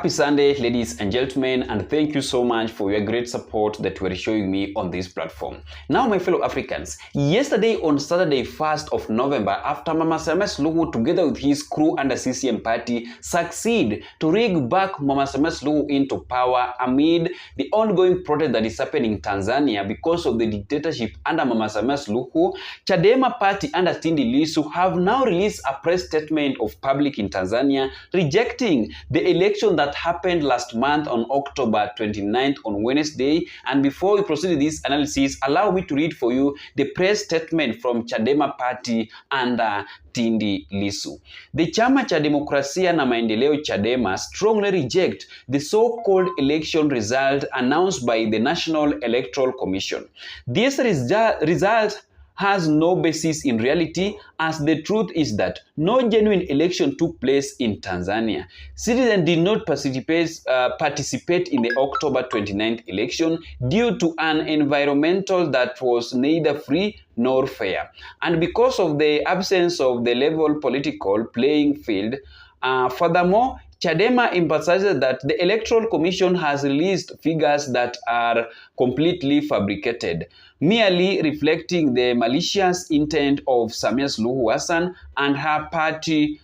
Happy Sunday, ladies and gentlemen, and thank you so much for your great support that you are showing me on this platform. Now, my fellow Africans, yesterday on Saturday, 1st of November, after Mama Samia Suluhu together with his crew and the CCM party succeed to rig back Mama Samia Suluhu into power amid the ongoing protest that is happening in Tanzania because of the dictatorship under Mama Samia Suluhu, Chadema party under Tundu Lissu have now released a press statement of public in Tanzania rejecting the election that happened last month on October 29th on Wednesday. And before we proceed with this analysis, allow me to read for you the press statement from Chadema party under Tundu Lissu. The Chama cha Demokrasia na Maendeleo Chadema strongly reject the so-called election result announced by the National Electoral Commission. This result has no basis in reality, as the truth is that no genuine election took place in Tanzania. Citizens did not participate in the October 29th election due to an environmental that was neither free nor fair. And because of the absence of the level political playing field, furthermore, Chadema emphasizes that the Electoral Commission has released figures that are completely fabricated, merely reflecting the malicious intent of Samia Suluhu Hassan and her party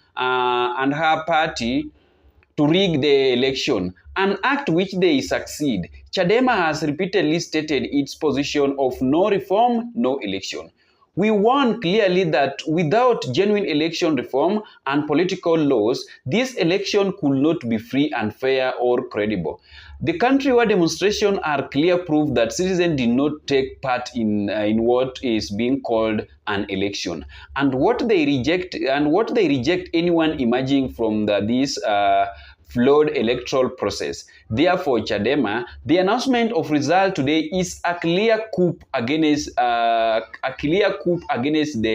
to rig the election, an act which they succeed. Chadema has repeatedly stated its position of no reform, no election. We warn clearly that without genuine election reform and political laws, this election could not be free and fair or credible. The countrywide demonstrations are clear proof that citizens did not take part in what is being called an election, and what they reject anyone emerging from this flawed electoral process. Therefore, Chadema, the announcement of result today is a clear coup against the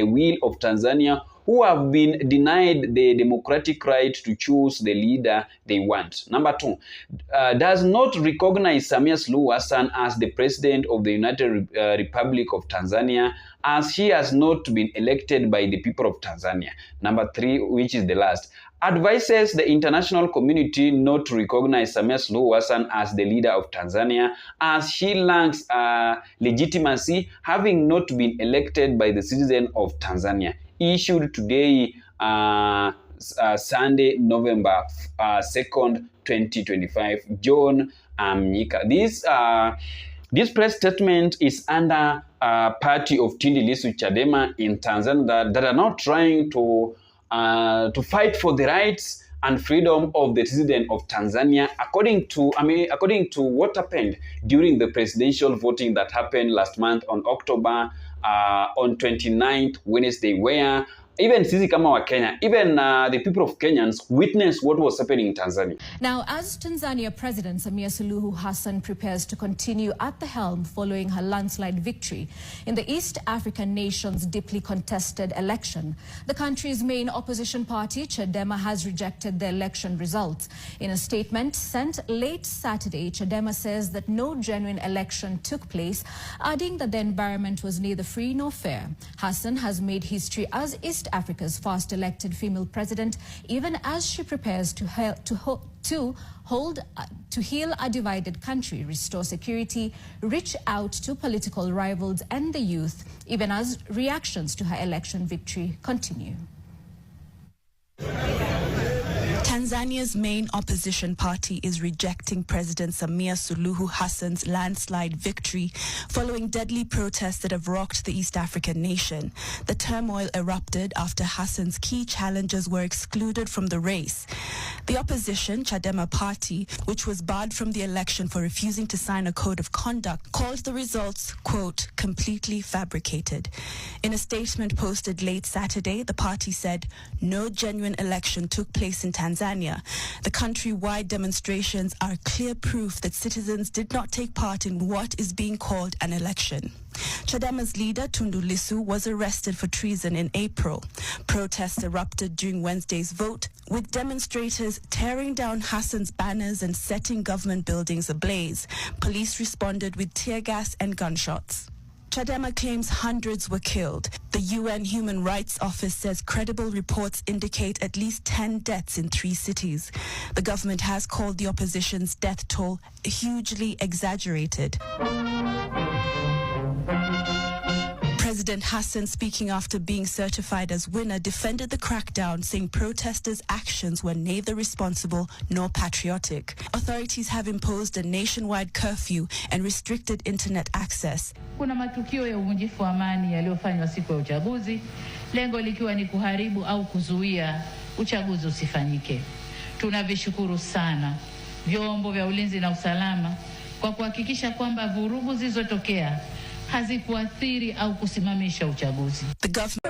will of Tanzania, who have been denied the democratic right to choose the leader they want. Number two, does not recognize Samia Suluhu Hassan as the president of the United Republic of Tanzania, as he has not been elected by the people of Tanzania. Number three, which is the last, advises the international community not to recognize Samia Suluhu Hassan as the leader of Tanzania, as she lacks legitimacy, having not been elected by the citizens of Tanzania. Issued today, Sunday, November 2nd, 2025, John Mnyika. This press statement is under party of Tundu Lissu Chadema in Tanzania that are now trying to fight for the rights and freedom of the citizen of Tanzania, according to what happened during the presidential voting that happened last month on October on 29th, Wednesday, where even sisi kama wa Kenya, even the people of Kenyans witnessed what was happening in Tanzania. Now, as Tanzania President Samia Suluhu Hassan prepares to continue at the helm following her landslide victory in the East African nation's deeply contested election, the country's main opposition party, Chadema, has rejected the election results. In a statement sent late Saturday, Chadema says that no genuine election took place, adding that the environment was neither free nor fair. Hassan has made history as East Africa's first elected female president, even as she prepares to heal a divided country, restore security, reach out to political rivals and the youth, even as reactions to her election victory continue. Tanzania's main opposition party is rejecting President Samia Suluhu Hassan's landslide victory following deadly protests that have rocked the East African nation. The turmoil erupted after Hassan's key challengers were excluded from the race. The opposition, Chadema party, which was barred from the election for refusing to sign a code of conduct, called the results, quote, completely fabricated. In a statement posted late Saturday, the party said no genuine election took place in Tanzania. The country-wide demonstrations are clear proof that citizens did not take part in what is being called an election. Chadema's leader, Tundu Lissu, was arrested for treason in April. Protests erupted during Wednesday's vote, with demonstrators tearing down Hassan's banners and setting government buildings ablaze. Police responded with tear gas and gunshots. Chadema claims hundreds were killed. The UN Human Rights Office says credible reports indicate at least 10 deaths in 3 cities. The government has called the opposition's death toll hugely exaggerated. President Hassan, speaking after being certified as winner, defended the crackdown, saying protesters' actions were neither responsible nor patriotic. Authorities have imposed a nationwide curfew and restricted internet access. Kuna matukio ya uvunjifu wa amani yaliyofanywa siku ya uchaguzi, lengo likiwa ni kuharibu au kuzuia uchaguzi usifanyike. Tunavishukuru sana vyombo vya ulinzi na usalama kwa kuhakikisha kwamba vurugu zilizotokea hazikuathiri au kusimamisha uchaguzi. The government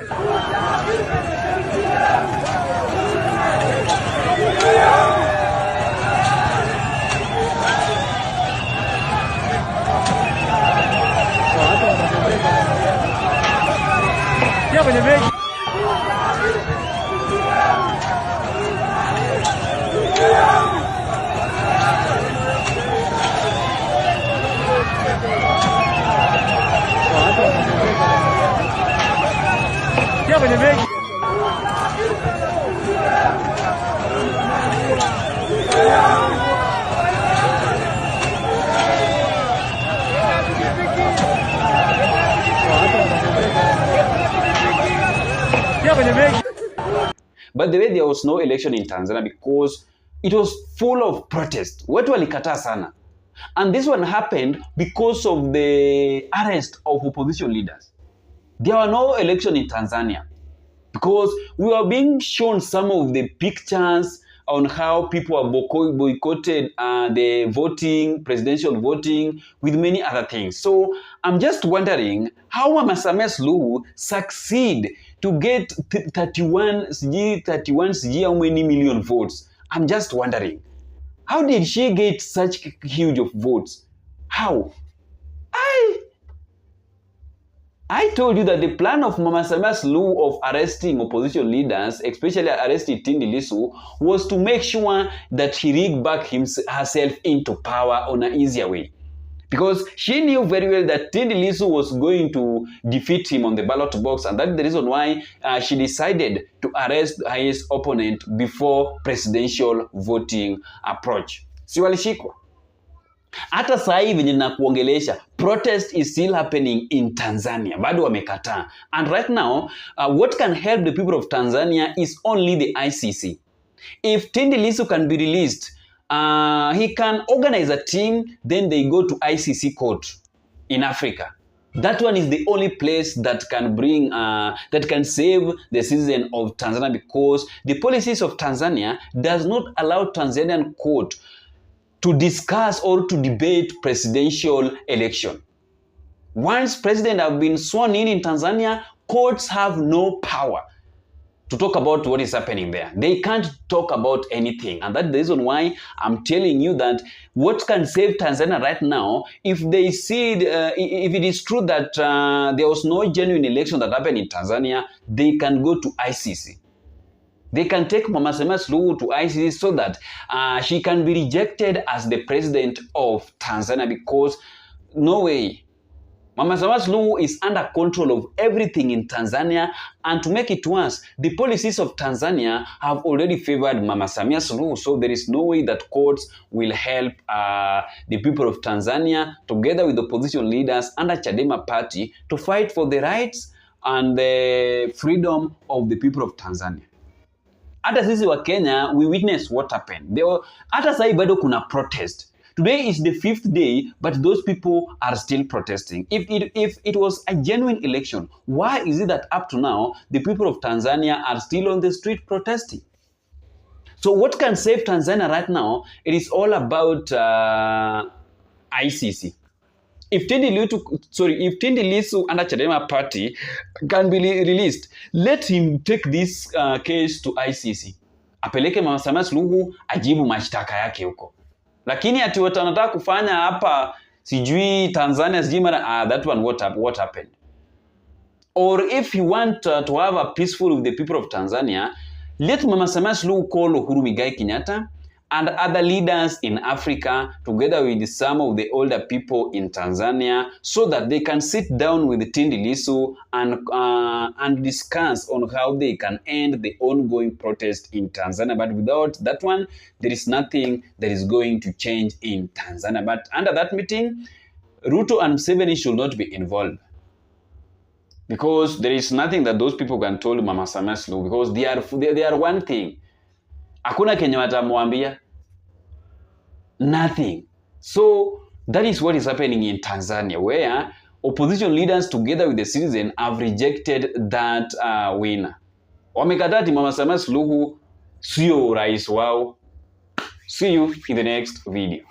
By the way, there was no election in Tanzania because it was full of protest. Watu walikataa sana. And this one happened because of the arrest of opposition leaders. There were no election in Tanzania because we were being shown some of the pictures on how people are boycotted the voting, presidential voting, with many other things. So I'm just wondering how Mama Samia Suluhu succeed to get 31 how many million votes. I'm just wondering, how did she get such huge of votes? How? I told you that the plan of Mama Samia Suluhu of arresting opposition leaders, especially arresting Tundu Lissu, was to make sure that she rigged back herself into power on an easier way. Because she knew very well that Tundu Lissu was going to defeat him on the ballot box, and that's the reason why she decided to arrest the highest opponent before presidential voting approach. Si walishikwa? Hata saa hivi ninakuongelesha, protest is still happening in Tanzania. Bado wamekataa. And right now, what can help the people of Tanzania is only the ICC. If Tundu Lissu can be released, he can organize a team, then they go to ICC court in Africa. That one is the only place that can bring, that can save the citizen of Tanzania, because the policies of Tanzania does not allow Tanzanian court to discuss or to debate presidential election. Once president have been sworn in Tanzania, courts have no power to talk about what is happening there. They can't talk about anything. And that's the reason why I'm telling you that what can save Tanzania right now, if they see, if it is true that there was no genuine election that happened in Tanzania, they can go to ICC. They can take Mama Samia Suluhu to ICC so that she can be rejected as the president of Tanzania, because no way. Mama Samia Suluhu is under control of everything in Tanzania, and to make it worse, the policies of Tanzania have already favored Mama Samia Suluhu, so there is no way that courts will help the people of Tanzania, together with opposition leaders under Chadema party, to fight for the rights and the freedom of the people of Tanzania. Hata sisi wa Kenya, we witnessed what happened. Hata sai bado kuna protest. Today is the 5th day, but those people are still protesting. If it was a genuine election, why is it that up to now, the people of Tanzania are still on the street protesting? So what can save Tanzania right now? It is all about ICC. If Tundu Lissu under Chadema party can be released, let him take this case to ICC. Apeleke Mama Samia Suluhu ajibu mashtaka yake huko. Lakini ati watanataka kufanya hapa sijui Tanzania sijui mara that one what happened. Or if you want to have a peaceful with the people of Tanzania, let Mama Samia Suluhu call Uhuru Muigai Kenyatta and other leaders in Africa, together with some of the older people in Tanzania, so that they can sit down with Tundu Lissu and discuss on how they can end the ongoing protest in Tanzania. But without that one, there is nothing that is going to change in Tanzania. But under that meeting, Ruto and Museveni should not be involved, because there is nothing that those people can tell Mama Samia Suluhu, because they are one thing. Hakuna kenye watamwambia. Nothing. So that is what is happening in Tanzania, where opposition leaders together with the citizen have rejected that winner. Wamekataa ati Mama Samia Suluhu sio rais wao. See you in the next video.